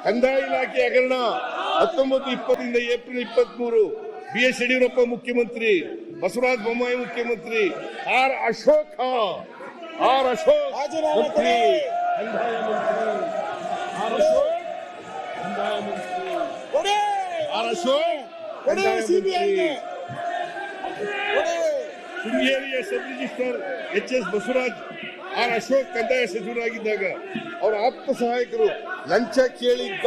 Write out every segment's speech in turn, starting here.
ಕಂದಾಯ ಇಲಾಖೆ ಹಗರಣ 19-20 ಏಪ್ರಿಲ್ 23 BS ಯಡಿಯೂರಪ್ಪ ಮುಖ್ಯಮಂತ್ರಿ, ಬಸವರಾಜ ಬೊಮ್ಮಾಯಿ ಮುಖ್ಯಮಂತ್ರಿ, ಆರ್ ಅಶೋಕ್ ಮಂತ್ರಿ, ಕಂದಾಯ ಮಂತ್ರಿ, ಶೃಂಗೇರಿಯ sub registrar HS Basavaraj, R Ashok ಕಂದಾಯ ಸಚಿವರಾಗಿದ್ದಾಗ ಅವರ ಆಪ್ತ ಸಹಾಯಕರು ಲಂಚ ಕೇಳಿದ್ದ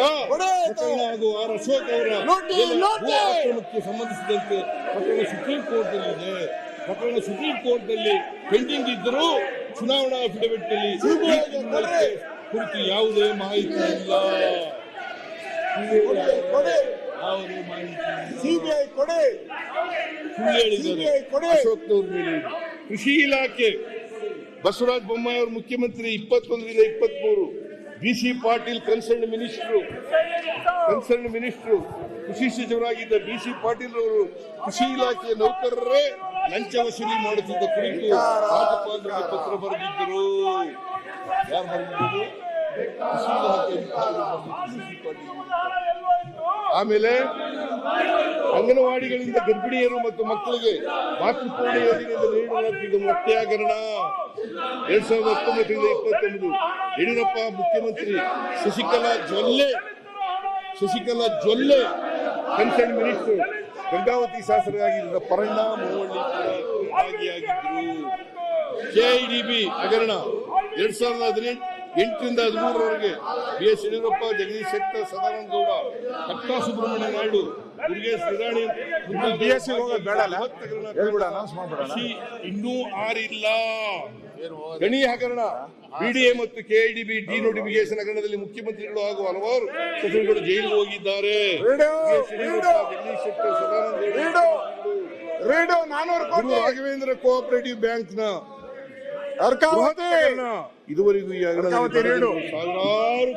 ಹಾಗೂ ಆರ್ ಅಶೋಕ್ ಅವರ ಆಕ್ರಮಣಕ್ಕೆ ಸಂಬಂಧಿಸಿದಂತೆ ಪ್ರಕರಣ ಸುಪ್ರೀಂ ಕೋರ್ಟ್ನಲ್ಲಿ ಪೆಂಡಿಂಗ್ ಇದ್ದರೂ ಚುನಾವಣಾ ಅಫಿಡವಿಟ್ ನಲ್ಲಿ ಕುರಿತು ಯಾವುದೇ ಮಾಹಿತಿ ಇಲ್ಲ. ಅಶೋಕ್ನವ್ರ ಮೇಲೆ ಕೃಷಿ ಇಲಾಖೆ ಬಸವರಾಜ ಬೊಮ್ಮಾಯಿ ಅವರು ಮುಖ್ಯಮಂತ್ರಿ 21-23 BC ಪಾಟೀಲ್ ಕನ್ಸರ್ನ್ ಮಿನಿಸ್ಟ್ರು ಕೃಷಿ ಸಚಿವರಾಗಿದ್ದ BC ಪಾಟೀಲ್ ಅವರು ಕೃಷಿ ಇಲಾಖೆಯ ನೌಕರರೇ ಲಂಚ ವಸೂಲಿ ಮಾಡುತ್ತಿದ್ದ ಕುರಿತು ರಾಜ್ಯಪಾಲರಿಗೆ ಪತ್ರ ಬರೆದಿದ್ದರು. ಯಾರು ಬರೆದಿದ್ದರು? ಕೃಷಿ ಇಲಾಖೆ. ಆಮೇಲೆ ಅಂಗನವಾಡಿಗಳಿಂದ ಗರ್ಭಿಣಿಯರು ಮತ್ತು ಮಕ್ಕಳಿಗೆ ಮಾತೃಪೂರ್ಣ ಯೋಜನೆಯಿಂದ ನೀಡಲಾಗುತ್ತಿದ್ದ ಮೊಟ್ಟೆ ಹಗರಣ 2019-21 ಯಡಿಯೂರಪ್ಪ ಮುಖ್ಯಮಂತ್ರಿ, ಶಶಿಕಲಾ ಜೊಲ್ಲೆ ಕನ್ಸರ್ನ್ ಮಿನಿಸ್ಟರ್, ಗಂಗಾವತಿ ಶಾಸಕರಾಗಿದ್ದ ಪರಿಣಾಮ ಭಾಗಿಯಾಗಿದ್ದರು. KIDB ಹಗರಣ 2018-13 BS ಯಡಿಯೂರಪ್ಪ, ಜಗದೀಶ್ ಶೆಟ್ಟರ್, ಸದಾನಂದ ಗೌಡ, ಕಟ್ಟಾ ಸುಬ್ರಹ್ಮಣ್ಯ ನಾಯ್ಡು, ಮುರುಗೇಶ್ ನಿರಾಣಿ ಇನ್ನೂ ಆರಿಲ್ಲ. ಗಣಿ ಹಗರಣ, BDA ಮತ್ತು KIDB ಡಿನೋಟಿಫಿಕೇಶನ್ ಹಗರಣದಲ್ಲಿ ಮುಖ್ಯಮಂತ್ರಿಗಳು ಹಾಗೂ ಹಲವಾರು ಸಚಿವರುಗಳು ಜೈಲಿಗೆ ಹೋಗಿದ್ದಾರೆ. ಜಗದೀಶ್ ಶೆಟ್ಟರ್, ಸದಾನಂದ ಗೌಡ, ರಾಘವೇಂದ್ರ ಕೋಆಪರೇಟಿವ್ ಬ್ಯಾಂಕ್ ನ ಇದುವರೆಗೂ ಈ ಸಾವಿರಾರು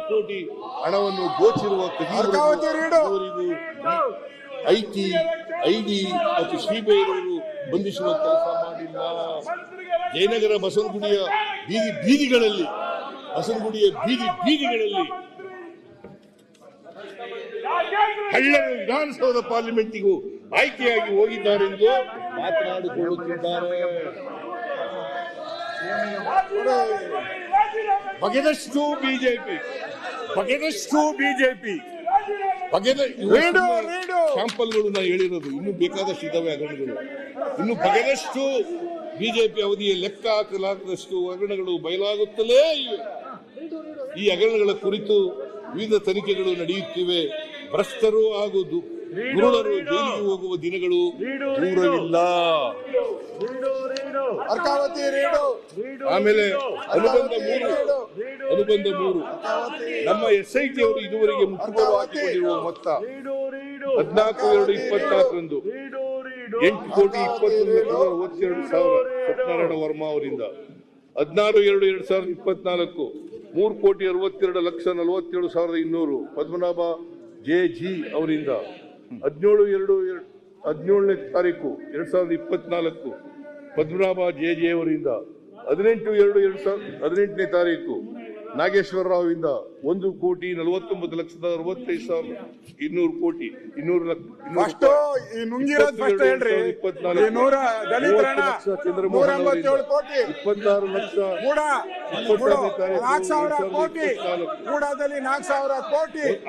ಕೋಟಿ ಹಣವನ್ನು ದೋಚಿರುವ ಐಟಿ ಮತ್ತು ಶ್ರೀಬೈರವರು ಬಂಧಿಸುವ ಕೆಲಸ ಮಾಡಿಲ್ಲ. ಜಯನಗರ ಬಸವನಗುಡಿಯ ಬೀದಿಗಳಲ್ಲಿ ಹಳ್ಳರ ವಿಧಾನಸೌಧ ಪಾರ್ಲಿಮೆಂಟಿಗೂ ಆಯ್ಕೆಯಾಗಿ ಹೋಗಿದ್ದಾರೆಂದು ಮಾತನಾಡಿಕೊಳ್ಳುತ್ತಿದ್ದಾರೆ. ಬಗೆದಷ್ಟು ಬಿಜೆಪಿ ಶಾಂಪಲ್ಗಳು ನಾ ಹೇಳಿರೋದು, ಇನ್ನು ಬೇಕಾದಷ್ಟು ಇದಾವೆ ಹಗರಣಗಳು. ಇನ್ನು ಬಗೆದಷ್ಟು ಬಿಜೆಪಿ ಅವಧಿಯ ಲೆಕ್ಕ ಹಾಕಲಾಗದಷ್ಟು ಹಗರಣಗಳು ಬಯಲಾಗುತ್ತಲೇ ಇವೆ. ಈ ಹಗರಣಗಳ ಕುರಿತು ವಿವಿಧ ತನಿಖೆಗಳು ನಡೆಯುತ್ತಿವೆ. ಭ್ರಷ್ಟರು ಹಾಗೂ ದುರುಳರು ಜೈಲಿಗೆ ಹೋಗುವ ದಿನಗಳು ದೂರವಿಲ್ಲ. ಆಮೇಲೆ ಅನುಬಂಧ 3 ನಮ್ಮ SIT ಅವರು ಇದುವರೆಗೆ ಮುಟ್ಟುಗೋಲು ಹಾಕಿಕೊಂಡಿರುವ ಮೊತ್ತ 14/2/24 8,20,62,000 ಸತ್ಯನಾರಾಯಣ ವರ್ಮಾ ಅವರಿಂದ, 16/2/2024 3,62,47,200 ಪದ್ಮನಾಭ JG ಅವರಿಂದ, 17/2/17 2024 ಪದ್ಮನಾಭ JJ ಅವರಿಂದ, 18/2/2018 ನಾಗೇಶ್ವರ ರಾವ್ ಇಂದ 1,49,65,200 ಕೋಟಿ 200 ಲಕ್ಷ ಚಂದ್ರಮೋಹನ್ 26 ಲಕ್ಷ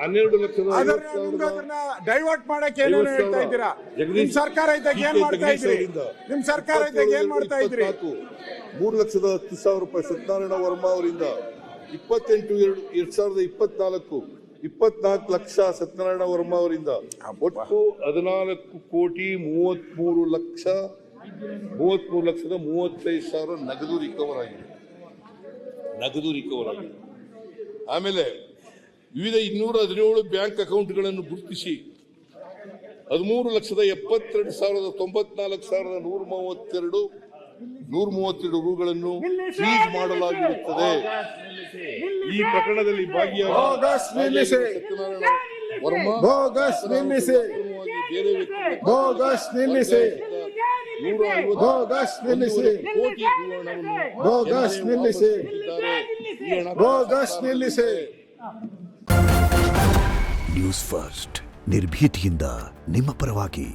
12 ಲಕ್ಷದ ಡೈವರ್ಟ್ ಮಾಡಕ್ಕೆ ಹೇಳ್ತಾ ಇದ್ದೀರಾ? ನಿಮ್ ಸರ್ಕಾರ ಇದ್ದಾಗ ಏನ್ ಮಾಡ್ತಾ ಇದ್ರಿ? 3,10,000 ರೂಪಾಯಿ ಸತ್ಯನಾರಾಯಣ ವರ್ಮಾ ಅವರಿಂದ, 28/2/2024 24 ಲಕ್ಷ ಸತ್ಯನಾರಾಯಣ ವರ್ಮಾ ಅವರಿಂದ, ಒಟ್ಟು 14,33,35,000 ನಗದು ರಿಕವರ್ ಆಗಿದೆ. ಆಮೇಲೆ ವಿವಿಧ 217 ಬ್ಯಾಂಕ್ ಅಕೌಂಟ್ಗಳನ್ನು ಗುರುತಿಸಿ 13,74,94,132 ರೂಗಳನ್ನು ಸೀಜ್ ಮಾಡಲಾಗಿರುತ್ತದೆ. ಈ ಪ್ರಕರಣದಲ್ಲಿ ಭಾಗಿಯಾದ ಸತ್ಯನಾರಾಯಣ ವರ್ಮಾ ನಿಲ್ಲಿಸಿ ನ್ಯೂಸ್ ಫಸ್ಟ್ ನಿರ್ಭೀತಿಯಿಂದ ನಿಮ್ಮ ಪರವಾಗಿ.